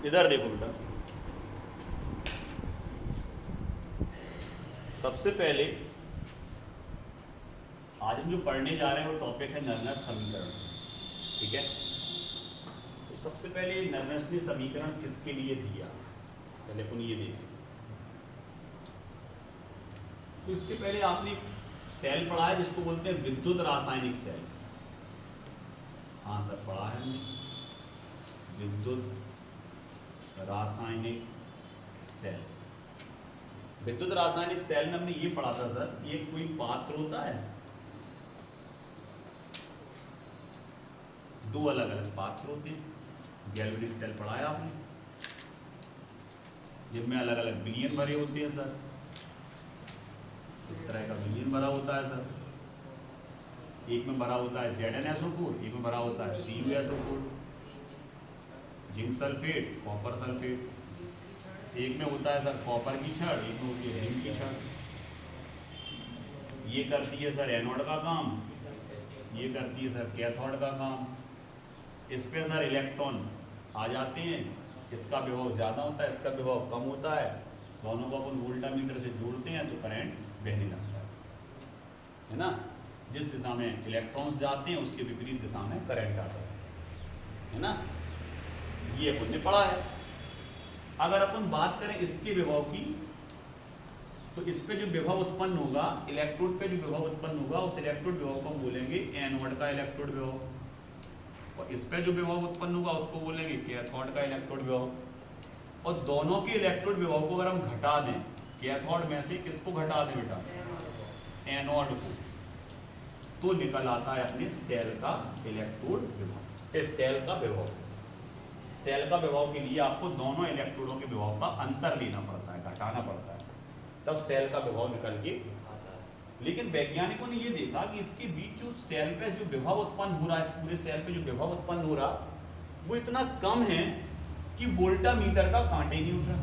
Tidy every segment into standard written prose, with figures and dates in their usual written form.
इधर देखो बेटा, सबसे पहले आज हम जो पढ़ने जा रहे हैं वो टॉपिक है नर्नस्ट समीकरण। ठीक है, तो सबसे पहले नर्नस्ट ने समीकरण किसके लिए दिया, पहले अपन ये देखें। तो इसके पहले आपने सेल पढ़ा है जिसको बोलते हैं विद्युत रासायनिक सेल। हाँ सर, पढ़ा है हमने विद्युत रासायनिक सेल। विद्युत रासायनिक सेल में हमने ये पढ़ा था सर, ये कोई पात्र होता है, दो अलग अलग पात्र होते हैं। गैल्वेनिक सेल पढ़ा है आपने, जिनमें अलग अलग विलयन भरे होते हैं सर। इस तरह का विलयन भरा होता है सर, एक में भरा होता है ZnSO4, एक में भरा होता है CuSO4, zinc sulphate, copper sulphate. एक में होता है सर कॉपर की छड़, एक में होती है जिंक की छड़। ये करती है सर एनोड का काम, ये करती है सर कैथोड का काम। इस पे सर इलेक्ट्रॉन आ जाते हैं, इसका विभव ज़्यादा होता है, इसका विभव कम होता है। दोनों को अपन वोल्टामीटर से जोड़ते हैं तो करंट बहने लगता है ना। जिस दिशा में इलेक्ट्रॉन्स जाते हैं उसके विपरीत दिशा में करंट आता है ना। ये अपन ने पढ़ा है। अगर अपन बात करें इसके विभव की, तो इस पे जो विभव उत्पन्न होगा, इलेक्ट्रोड पे जो विभव उत्पन्न होगा, उस इलेक्ट्रोड विभव को बोलेंगे एनोड का इलेक्ट्रोड विभव, और इस पे जो विभव उत्पन्न होगा उसको बोलेंगे कैथोड का इलेक्ट्रोड विभव। और दोनों के इलेक्ट्रोड विभव को अगर हम घटा दें, कैथोड में से किसको घटा दें बेटा, एनोड को, तो निकल आता है अपने सेल का इलेक्ट्रोड विभव। इस सेल का विभव, सेल का विभव के लिए आपको दोनों इलेक्ट्रोडों के विभव का अंतर लेना पड़ता है, घटाना पड़ता है, तब सेल का विभव निकल के आता है। लेकिन वैज्ञानिकों ने ये देखा कि इसके बीच जो सेल पे जो विभव उत्पन्न हो रहा है, इस पूरे सेल पे जो विभव उत्पन्न हो रहा वो इतना कम है कि वोल्टामीटर का कांटे नहीं उठ रहा।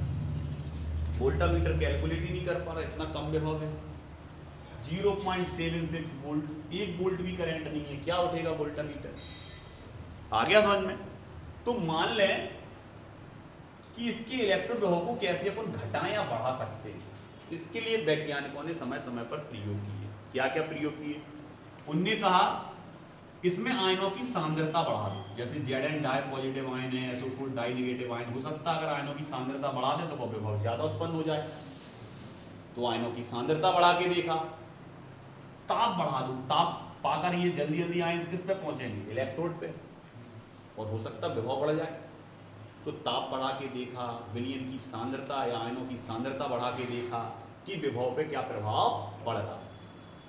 वोल्टामीटर कैलकुलेट ही नहीं कर पा रहा, इतना कम विभव है। 0.76 वोल्ट, 1 वोल्ट भी करंट नहीं है, क्या उठेगा वोल्टामीटर। आ गया समझ में। तो मान लें कि इसके इलेक्ट्रोड विभव को कैसे अपन घटाएं या बढ़ा सकते हैं। इसके लिए वैज्ञानिकों ने समय समय पर प्रयोग किए। क्या क्या प्रयोग किए, उनने कहा इसमें आयनों की सांद्रता बढ़ा दो। जैसे Zn डाई पॉजिटिव आयन है, SO4 डाई नेगेटिव आयन, हो सकता है अगर आयनों की सांद्रता बढ़ा दें तो विभव ज्यादा उत्पन्न हो जाए। तो आयनों की सांद्रता बढ़ा के देखा। ताप बढ़ा दो, ताप पाकर ये जल्दी जल्दी आयन किस पे पहुंचेंगे, इलेक्ट्रोड पे, और हो सकता विभव बढ़ जाए। तो ताप बढ़ा के देखा, विलयन की सांद्रता या आयनों की सांद्रता बढ़ा के देखा कि विभव पे क्या प्रभाव पड़ रहा,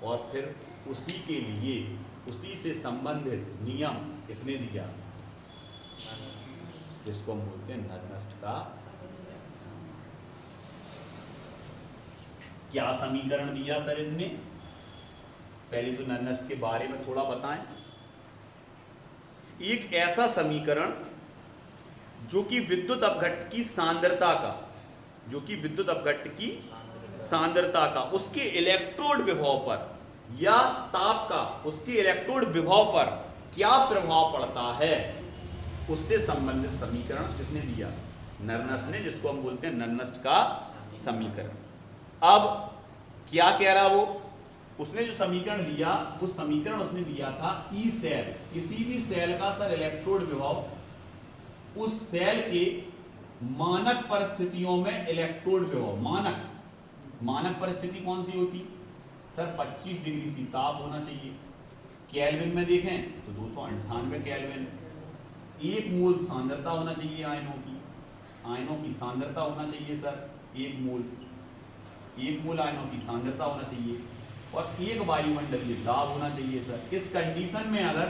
और फिर उसी के लिए उसी से संबंधित नियम किसने दिया, जिसको हम बोलते हैं नर्नस्ट का क्या समीकरण दिया सर इनने। पहले तो नर्नस्ट के बारे में थोड़ा बताएं। एक ऐसा समीकरण जो कि विद्युत अपघट्ट की सांद्रता का, जो कि विद्युत अपघट्ट की सांद्रता का उसके इलेक्ट्रोड विभव पर या ताप का उसके इलेक्ट्रोड विभव पर क्या प्रभाव पड़ता है, उससे संबंधित समीकरण किसने दिया, नर्नस्ट ने, जिसको हम बोलते हैं नर्नस्ट का समीकरण। अब क्या कह रहा वो, उसने जो समीकरण दिया, उस समीकरण उसने दिया था ई सेल, किसी भी सेल का सर इलेक्ट्रोड विभव उस सेल के मानक परिस्थितियों में इलेक्ट्रोड विभव, मानक परिस्थिति कौन सी होती सर, 25 डिग्री सी ताप होना चाहिए। केल्विन में देखें तो 298 केल्विन। 1 मोल सांद्रता होना चाहिए आयनों की सांद्रता होना चाहिए सर 1 मोल आयनों की सांद्रता होना चाहिए, और 1 वायुमंडलीय दाब होना चाहिए सर। इस कंडीशन में अगर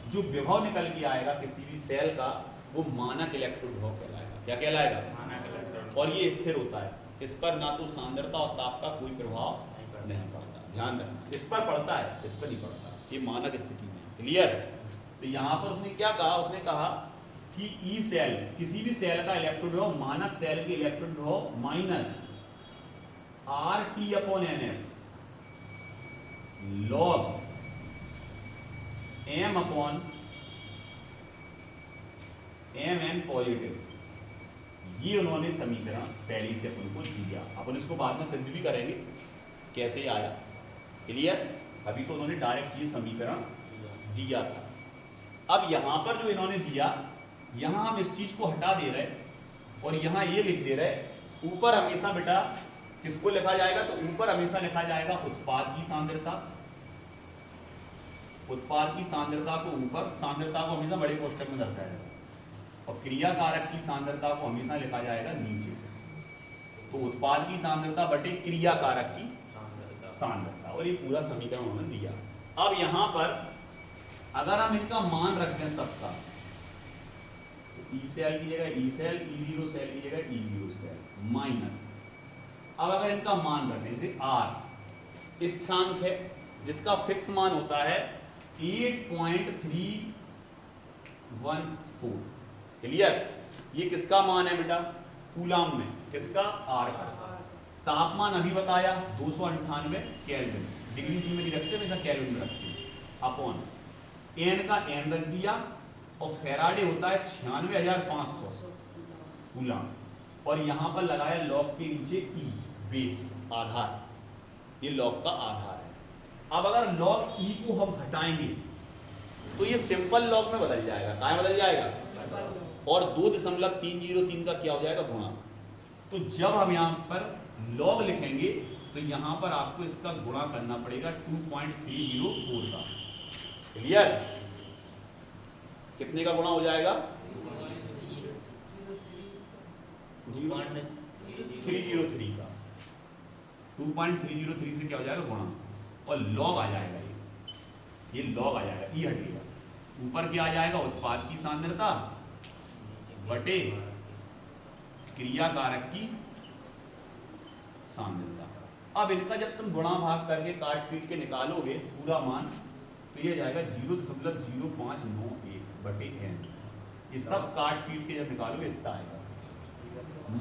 जो विभव निकल के आएगा किसी भी सेल का, वो मानक इलेक्ट्रोड विभव कहलाएगा। क्या कहलाएगा, मानक इलेक्ट्रोड। और ये स्थिर होता है, इस पर ना तो सांद्रता और ताप का कोई प्रभाव नहीं पड़ता। ध्यान रखना, इस पर पड़ता है, इस पर नहीं पड़ता, ये मानक स्थिति में। क्लियर। तो यहाँ पर उसने क्या कहा, उसने कहा कि ई सेल, किसी भी सेल का इलेक्ट्रोड विभव मानक सेल के इलेक्ट्रोड विभव minus RT/NF log M/Mn positive ये उन्होंने समीकरण पहले से अपन को दिया, अपन इसको बाद में सिद्ध भी करेंगे कैसे आया। क्लियर? अभी तो उन्होंने डायरेक्ट ये समीकरण दिया था। अब यहाँ पर जो इन्होंने दिया, यहाँ हम इस चीज को हटा दे रहे और यहाँ ये लिख दे रहे। ऊपर हमेशा बेटा किसको लिखा जाएगा, तो ऊपर हमेशा लिखा जाएगा उत्पाद की सांद्रता। उत्पाद की सांद्रता को ऊपर, सांद्रता को हमेशा बड़े कोष्ठक में दर्शाया जाएगा, और क्रिया कारक की सांद्रता को हमेशा लिखा जाएगा नीचे। तो उत्पाद की सांद्रता बटे क्रिया कारक की सांद्रता, और ये पूरा समीकरण उन्होंने दिया। अब यहां पर अगर हम इनका मान रख दें सबका, तो ई सेल की जगह ई सेल, ई जीरो सेल की जगह ई जीरो सेल माइनस। अब अगर इनका मान रखें, जैसे आर स्थिरांक है जिसका फिक्स मान होता है 8.314। क्लियर? ये किसका मान है बेटा? कूलाम में। किसका? आर का। तापमान अभी बताया 298 केल्विन, डिग्री सी में नहीं रखते, हमेशा केल्विन में रखते हैं। अपॉन एन का एन रख दिया, और फेराडे होता है 96,500 कूलाम, और यहां पर लगाया लॉग के नीचे ई, बेस, आधार। ये लॉग का आधार है। अब अगर लॉग ई को हम हटाएंगे तो ये सिंपल लॉग में बदल जाएगा। कहाँ बदल जाएगा? और 2.303 का क्या हो जाएगा? गुणा। तो जब हम यहाँ पर लॉग लिखेंगे तो यहाँ पर आपको इसका गुणा करना पड़ेगा 2.304 का। क्लियर? कितने का गुणा हो जाएगा? 303 का। 2.303 से क्या हो जाएगा? गुणा, और लॉग आ जाएगा। ये लॉग आ जाएगा, ई हट गया। ऊपर क्या आ जाएगा? उत्पाद की सांद्रता बटे क्रिया कारक की सांद्रता। अब इनका जब तुम गुणा भाग करके काट पीट के निकालोगे पूरा मान, तो ये जाएगा 0.0591 बटे एन। ये सब काट पीट के जब निकालोगे इतना आएगा,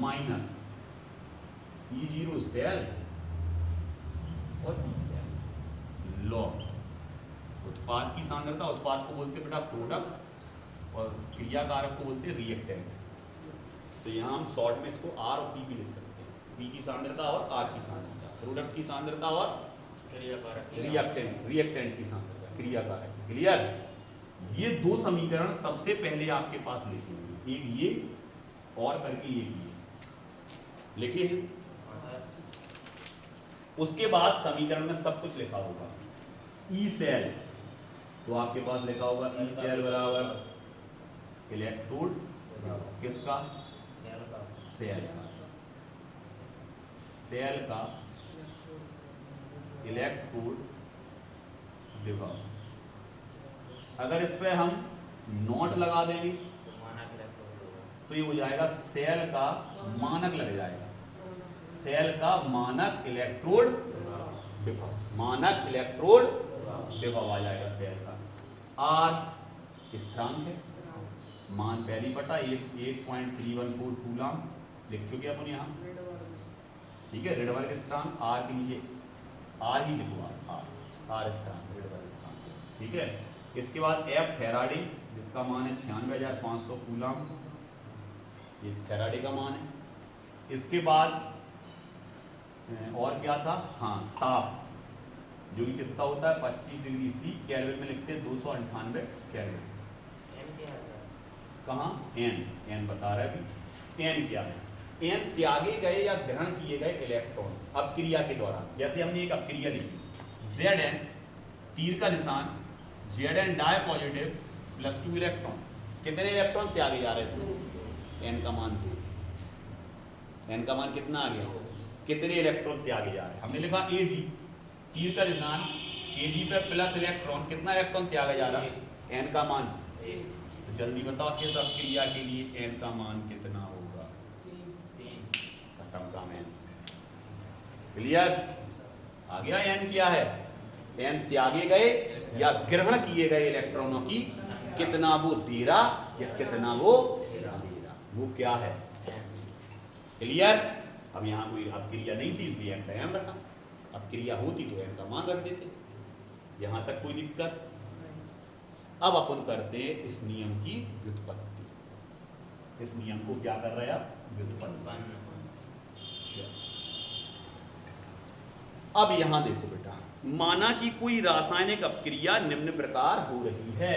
माइनस ई जीरो सेल और ई सेल लॉग उत्पाद की सांद्रता। उत्पाद को बोलते बेटा प्रोडक्ट, और क्रिया कारक को बोलते रिएक्टेंट। तो यहाँ हम शॉर्ट में इसको आर और पी भी लिख सकते हैं, पी की सांद्रता और आर की सांद्रता, प्रोडक्ट की सांद्रता और रिएक्टेंट की सांद्रता, क्रिया कारक। क्लियर? ये दो समीकरण सबसे पहले आपके पास लिखे होंगे, एक ये और करके एक ये लिखे हैं। उसके बाद समीकरण में सब कुछ लिखा होगा। ई सेल तो आपके पास लिखा होगा ई सेल बराबर इलेक्ट्रोड किसका? सेल का। सेल का इलेक्ट्रोड विभव। अगर इस पे हम नोट लगा देंगे तो ये हो जाएगा सेल का मानक लग जाएगा, सेल का मानक इलेक्ट्रोड विभव, मानक इलेक्ट्रोड विभव आ जाएगा सेल का। आर स्थिरांक है, मान पहली पटा 8.314 कूलाम लिख चुके अपन यहाँ। ठीक है, रिडवर्ग स्थिरांक आर के नीचे आर ही लिखो, आर स्थिरांक, रिडवर्ग स्थिरांक। ठीक है, इसके बाद एफ फेराडे जिसका मान है 96,500 कूलाम, ये फेराडे का मान है। इसके बाद और क्या था? हाँ, ताप जो कि कितना होता है 25 डिग्री सी, केल्विन में लिखते हैं 298 केल्विन। कहाँ? एन बता रहा है अभी। एन क्या है? एन त्यागे गए या ग्रहण किए गए इलेक्ट्रॉन अपक्रिया के द्वारा। जैसे हमने एक अपक्रिया लिखी जेड एन, तीर का निशान, Z N di positive +2 electron. कितने इलेक्ट्रॉन त्यागे जा रहे हैं इसमें? एन का मान 2। एन का मान कितना आ गया? कितने इलेक्ट्रॉन त्यागे जा रहे हैं? हमने लिखा ए जी, तीर का निशान, ए जी पे प्लस इलेक्ट्रॉन, कितना इलेक्ट्रॉन त्यागा जा रहा है? एन का मान। तो जल्दी बताओ इस अपक्रिया के लिए एन का मान कितना होगा? 3। खत्म काम एन। क्लियर? आ गया एन क्या है? एन त्यागे गए या ग्रहण किए गए इलेक्ट्रॉनों की कितना वो दे रहा या कितना वो दे रहा, वो क्या है? क्लियर? अब यहाँ कोई अपक्रिया नहीं थी इसलिए एन का एम रखा, अपक्रिया होती तो एन का मान रख देते। यहाँ तक कोई दिक्कत? अब अपन करते हैं इस नियम की व्युत्पत्ति। इस नियम को क्या कर रहे हैं आप? व्युत्पन्न। अब यहां देखो बेटा, माना कि कोई रासायनिक अपक्रिया निम्न प्रकार हो रही है।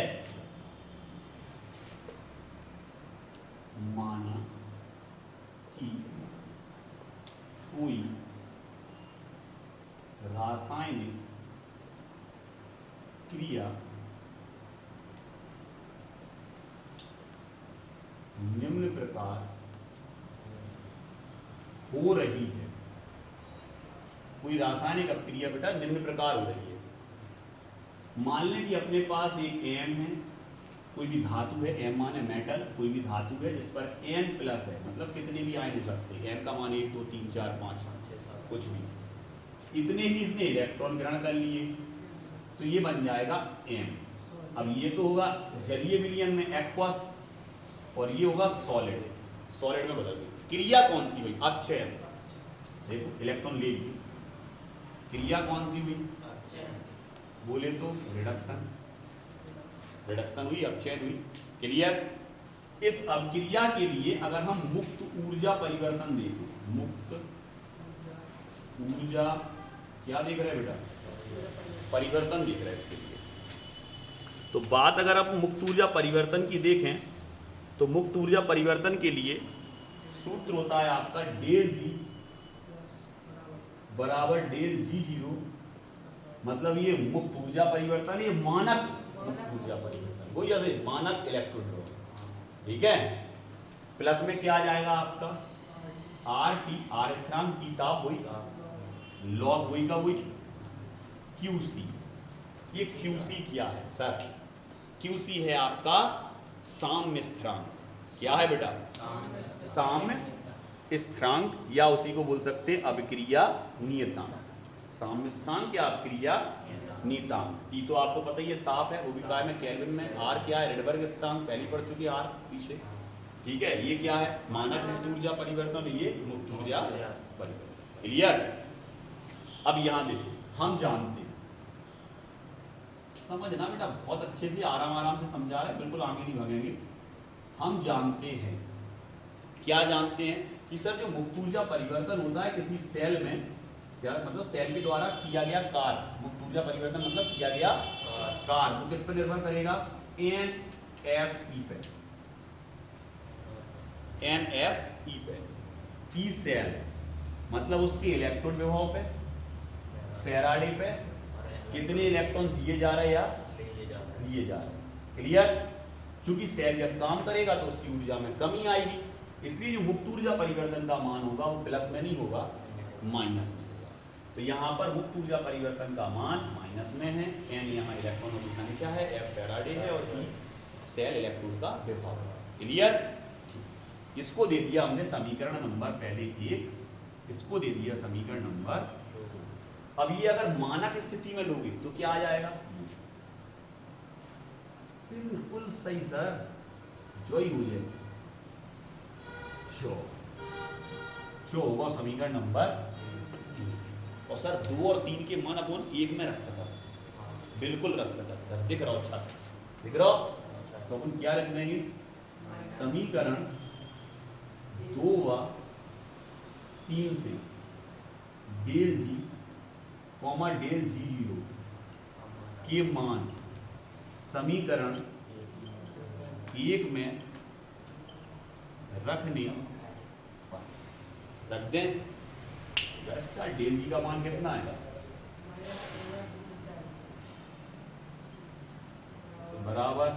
माना कि कोई रासायनिक क्रिया निम्न प्रकार हो रही है। कोई रासायनिक अपक्रिया बेटा निम्न प्रकार हो रही है। मान लें कि अपने पास एक एम है, कोई भी धातु है, एम माने मेटल, कोई भी धातु है जिस पर एन प्लस है, मतलब कितने भी आयन हो सकते हैं, एन का मान 1 2 3 4 5 कुछ भी, इतने ही इसने इलेक्ट्रॉन ग्रहण कर लिए, तो ये बन जाएगा एम। अब ये तो होगा जलीय विलयन में एक्वस, और ये होगा सॉलिड, सॉलिड में बदल गई। क्रिया कौन सी हुई? अपचयन। देखो इलेक्ट्रॉन ले लिए, क्रिया कौन सी हुई? बोले तो रिडक्शन, रिडक्शन हुई, अपचयन हुई। क्लियर? इस अपक्रिया के लिए अगर हम मुक्त ऊर्जा परिवर्तन देखें, मुक्त ऊर्जा क्या देख रहे हैं बेटा? परिवर्तन देख रहे हैं इसके लिए। तो बात अगर आप मुक्त ऊर्जा परिवर्तन की देखें तो मुक्त ऊर्जा परिवर्तन के लिए सूत्र होता है आपका डेल जी बराबर डेल जी जीरो, मतलब ये मुक्त ऊर्जा परिवर्तन, ये मानक मुक्त ऊर्जा परिवर्तन, वही जैसे मानक इलेक्ट्रॉन ड्रॉप, ठीक है। प्लस में क्या आ जाएगा आपका? आर टी, आर स्थिरांक, टी ताप, वही लॉग वही का वही, क्यूसी। ये क्यूसी क्या है सर? क्यूसी है आपका साम्य स्थिरांक। क्या है बेटा? साम्य स्थिरांक, या उसी को बोल सकते हैं अभिक्रिया नियतांक। साम्य स्थिरांक या अभिक्रिया नियतांक। टी तो आपको पता ही है ताप है, वो भी काय में केल्विन में। आर क्या है? रेडबर्ग स्थिरांक, पहली पढ़ चुके आर पीछे, ठीक है। ये क्या है? मानक मुक्त ऊर्जा परिवर्तन, ये मुक्त ऊर्जा परिवर्तन। क्लियर? अब यहां देखो, हम जानते हैं, समझना बेटा बहुत अच्छे से, आराम आराम से समझा रहे हैं, बिल्कुल आगे नहीं भागेंगे। हम जानते हैं, क्या जानते हैं कि सर जो मुक्त ऊर्जा परिवर्तन होता है किसी सेल में, क्या मतलब सेल के द्वारा किया गया कार्य, मुक्त ऊर्जा परिवर्तन मतलब किया गया कार्य, वो किस पर निर्भर करेगा? एन एफ ई पे, एन एफ ई पे। ई सेल मतलब उसके इलेक्ट्रॉन विभव पे, फैराडे पे कितने इलेक्ट्रॉन दिए जा रहे हैं या दिए जा रहे हैं। क्लियर? चूंकि सेल जब काम करेगा तो उसकी ऊर्जा में कमी आएगी, इसलिए जो मुक्त ऊर्जा परिवर्तन का मान होगा वो प्लस में नहीं होगा, माइनस में होगा। तो यहाँ पर मुक्त ऊर्जा परिवर्तन का मान माइनस में है, एन यहाँ इलेक्ट्रॉनों की संख्या है, एफ फैराडे है, और ई सेल इलेक्ट्रॉन का विभव है। क्लियर? इसको दे दिया हमने समीकरण नंबर पहले 1, इसको दे दिया समीकरण नंबर 2। अब ये अगर मानक स्थिति में लोगे तो क्या आ जाएगा? बिल्कुल सही सर, जो ही हो जाए जो होगा समीकरण नंबर 3। और सर 2 और 3 के मान अपन 1 में रख सकते, बिल्कुल रख सकते सर। दिख रहा हो? अच्छा दिख रहा हो? तो अपन क्या लिख देंगे? समीकरण 2 व 3 से डेल जी कॉमा डेल जी जीरो के मान समीकरण 1 में रखने रख दें। इसका डेल जी का मान कितना आएगा? तो बराबर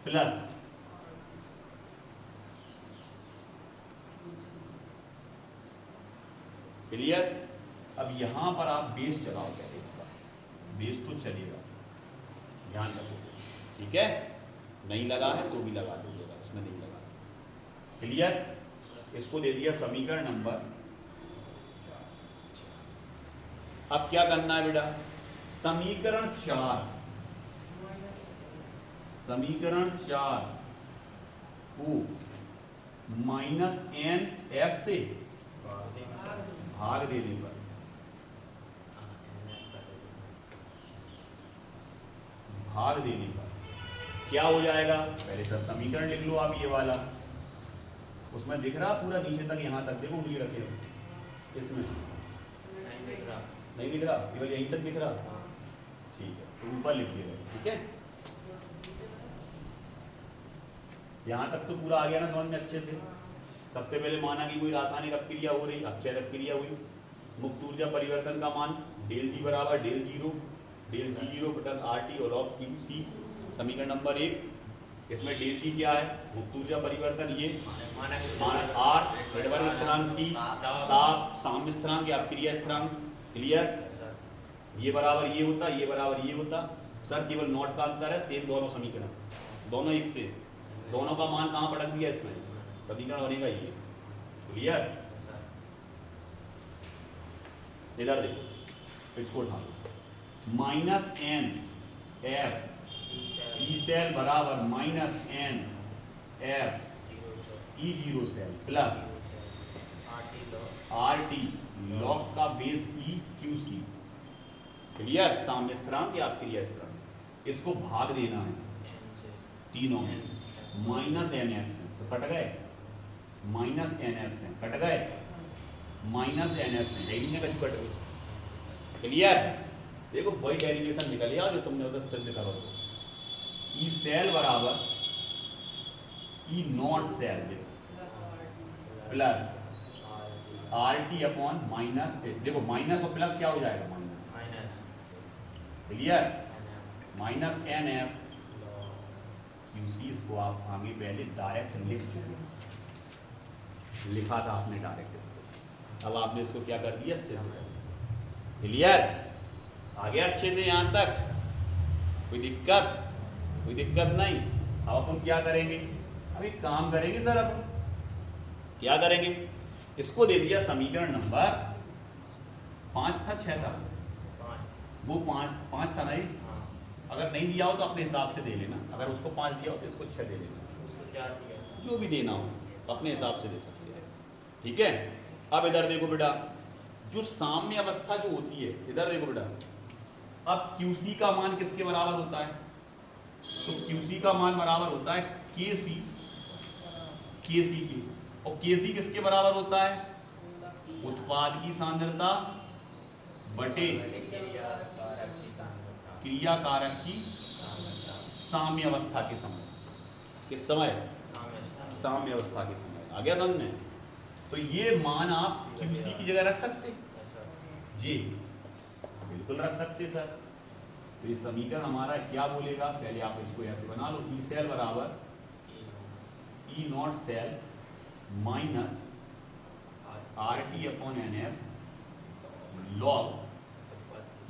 प्लस क्लियर? अब यहां पर आप बेस चलाओ, पहले इसका बेस तो चलेगा, ध्यान रखो, ठीक है। नहीं लगा है तो भी लगा दीजिएगा, उसमें नहीं लगा। क्लियर? इसको दे दिया समीकरण नंबर। अब क्या करना है बेटा? समीकरण 4 को माइनस एन एफ से भाग देने पर भाग देने पर क्या हो जाएगा? पहले सर समीकरण लिख लो आप, ये वाला उसमें दिख रहा पूरा नीचे तक, यहाँ तक देखो उंगली रखे हो, इसमें नहीं दिख रहा, नहीं दिख रहा, केवल यहीं तक दिख रहा। ठीक है, तो ऊपर लिख दिए, ठीक है। यहाँ तक तो पूरा आ गया ना समझ में अच्छे से। सबसे पहले माना कि कोई रासायनिक अपक्रिया हो रही, अपचय अपक्रिया हुई, मुक्त ऊर्जा परिवर्तन का मान डेल जी बराबर डेल जीरो बटन आर टी और लॉग क्यू सी, समीकरण नंबर 1। इसमें डेल जी क्या है? मुक्त ऊर्जा परिवर्तन, ये मानक आर, रेडबर्ग स्थिरांक टी, ताप, साम्य स्थिरांक या अपक्रिया स्थिरांक। क्लियर? ये बराबर ये होता, ये बराबर ये होता। सर केवल नोट का अंतर है, सेम दोनों समीकरण, दोनों एक से, दोनों का मान कहाँ पटक दिया इसमें, समीकरण बनेगा ये। क्लियर? इधर देखो, इसको उठा लो, minus n F E cell बराबर minus n F E zero cell plus R T log का base e Q c. Clear? साम्य स्थिरांक या अपक्रिया स्थिरांक, इसको भाग देना है तीनों में, माइनस एन एफ से, तो कट गए, माइनस एन एफ से कट गए, माइनस एन एफ से कट गए। क्लियर? देखो वही डेरिवेशन निकल गया जो तुमने उधर सिद्ध करो। ई सेल बराबर E not cell plus R T upon minus, देखो माइनस और प्लस क्या हो जाएगा, minus. Clear? Minus n F QC, इसको आप आगे पहले डायरेक्ट लिख चुके, लिखा था आपने डायरेक्ट इसको, अब आपने इसको क्या कर दिया, सिद्ध कर दिया। क्लियर? आ गया अच्छे से यहाँ तक? कोई दिक्कत? कोई दिक्कत नहीं। अब अपन क्या करेंगे, अब एक काम करेंगे सर, अपन क्या करेंगे, इसको दे दिया समीकरण नंबर 5 था 6 था, वो 5 था नहीं, अगर नहीं दिया हो तो अपने हिसाब से दे लेना, अगर उसको 5 दिया हो तो इसको 6 दे लेना, उसको 4 दिया, जो भी देना हो तो अपने हिसाब से दे सकते हैं। ठीक है? अब इधर देखो बेटा, जो साम्य अवस्था जो होती है, इधर देखो बेटा, अब QC का मान किसके बराबर होता है, तो QC का मान बराबर होता है KC के, और KC किसके बराबर होता है, उत्पाद की सांद्रता बटे क्रिया कारक की साम्य अवस्था के समय। किस समय? साम्य अवस्था के समय। आ गया समझ में? तो ये मान आप QC की जगह रख सकते जी, बिल्कुल रख सकते सर। तो ये समीकरण हमारा क्या बोलेगा, पहले आप इसको ऐसे बना लो, ई सेल बराबर E not cell minus R T upon n F log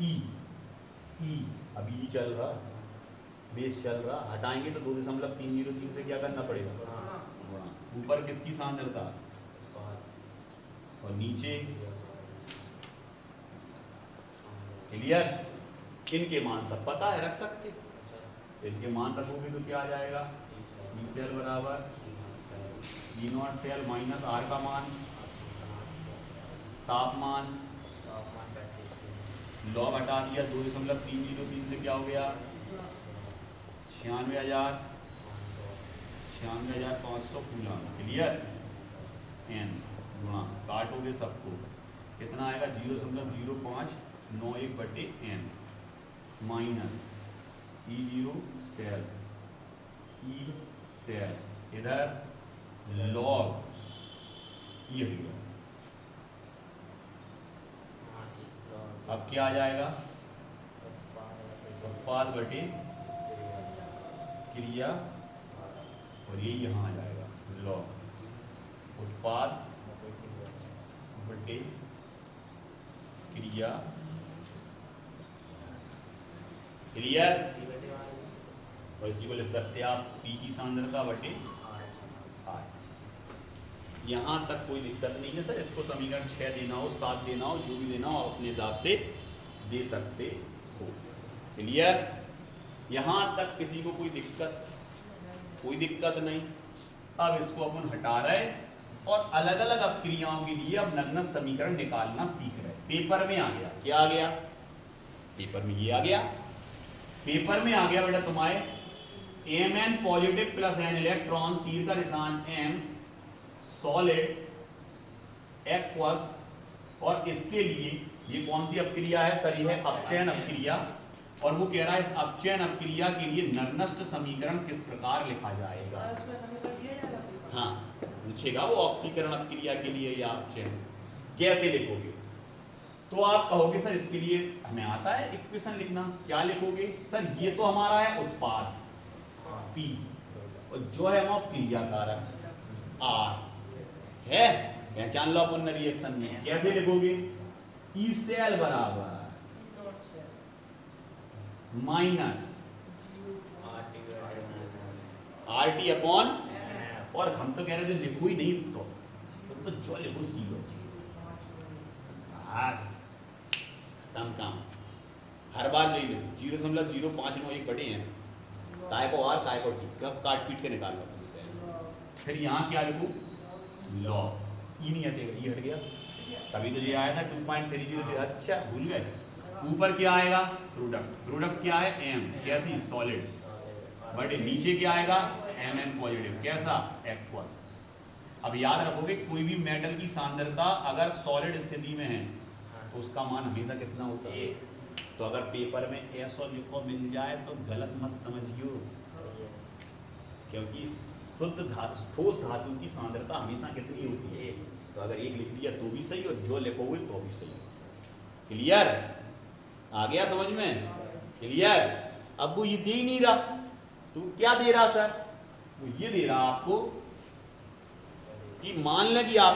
e, अभी ई चल रहा, बेस चल रहा, हटाएंगे तो 2.303 से क्या करना पड़ेगा, ऊपर किसकी सांद्रता और नीचे। क्लियर? इनके मान सब पता है, रख सकते, इनके मान रखोगे तो क्या आ जाएगा, ई सेल बराबर E not cell minus are का मान, तापमान लॉग हटा दिया, 2.303 से क्या हो गया, 96,500 कूलम। क्लियर? एन गुणा, काटोगे सबको कितना आएगा, 0.0591 बटे एन माइनस ई जीरो सेल इधर लॉग ये हो गया। अब क्या आ जाएगा, उत्पाद बटे क्रिया, और ये यहाँ आ जाएगा लॉग उत्पाद बटे क्रिया। क्लियर? और इसी को लिख सकते हैं आप पी की सांद्रता बटे आर। यहाँ तक कोई दिक्कत नहीं है सर, इसको समीकरण 6 देना हो, 7 देना हो, जो भी देना हो आप अपने हिसाब से दे सकते हो। क्लियर? यहाँ तक किसी को कोई दिक्कत नहीं। अब इसको अपन हटा रहे और अलग अलग अपक्रियाओं के लिए अब नग्न समीकरण निकालना सीख रहे। पेपर में आ गया, क्या आ गया, पेपर में ये आ गया। पेपर में आ गया बेटा तुम्हारे Mn positive plus n electron, तीर का निशान m, सॉलिड एक्वस, और इसके लिए ये कौन सी अपक्रिया है सर? ये है अपचयन अपक्रिया। और वो कह रहा है इस अपचयन अपक्रिया के लिए नरनस्ट समीकरण किस प्रकार लिखा जाएगा? हाँ पूछेगा वो, ऑक्सीकरण अपक्रिया के लिए या अपचयन कैसे लिखोगे? तो आप कहोगे सर इसके लिए हमें आता है इक्वेशन लिखना। क्या लिखोगे सर? ये तो हमारा है उत्पाद P, और जो है हमारा क्रिया कारक R है। पहचान लो अपन रिएक्शन में। कैसे लिखोगे? ई सेल बराबर माइनस RT अपॉन, और हम तो कह रहे थे लिखो ही नहीं, तो जो लिखो CO। बस खत्म काम। हर बार जो लिखो 0.0591 बड़े हैं, काय को R काय को T, कब काट पीट के निकाल लो। फिर यहाँ क्या लिखूं? लॉ। ई नहीं हटेगा, ई हट गया, तभी तो ये आया था 2.303। अच्छा भूल गए। ऊपर क्या आएगा? प्रोडक्ट। प्रोडक्ट क्या है? M, कैसी? सॉलिड। बड़े नीचे क्या आएगा? Mn पॉजिटिव, कैसा? एक्वस। अब याद रखोगे कोई भी मेटल की सांद्रता अगर सॉलिड स्थिति में है तो उसका मान हमेशा कितना होता है? तो अगर पेपर में ऐसा लिखो मिल जाए तो गलत मत समझियो, क्योंकि शुद्ध ठोस धातु की सांद्रता हमेशा कितनी होती है? तो अगर एक लिख दिया तो भी सही, और जो लिखोगे तो भी सही। क्लियर? आ गया समझ में? क्लियर? अब वो ये दे ही नहीं रहा, तो क्या दे रहा सर? वो ये दे रहा आपको कि मान लें कि आप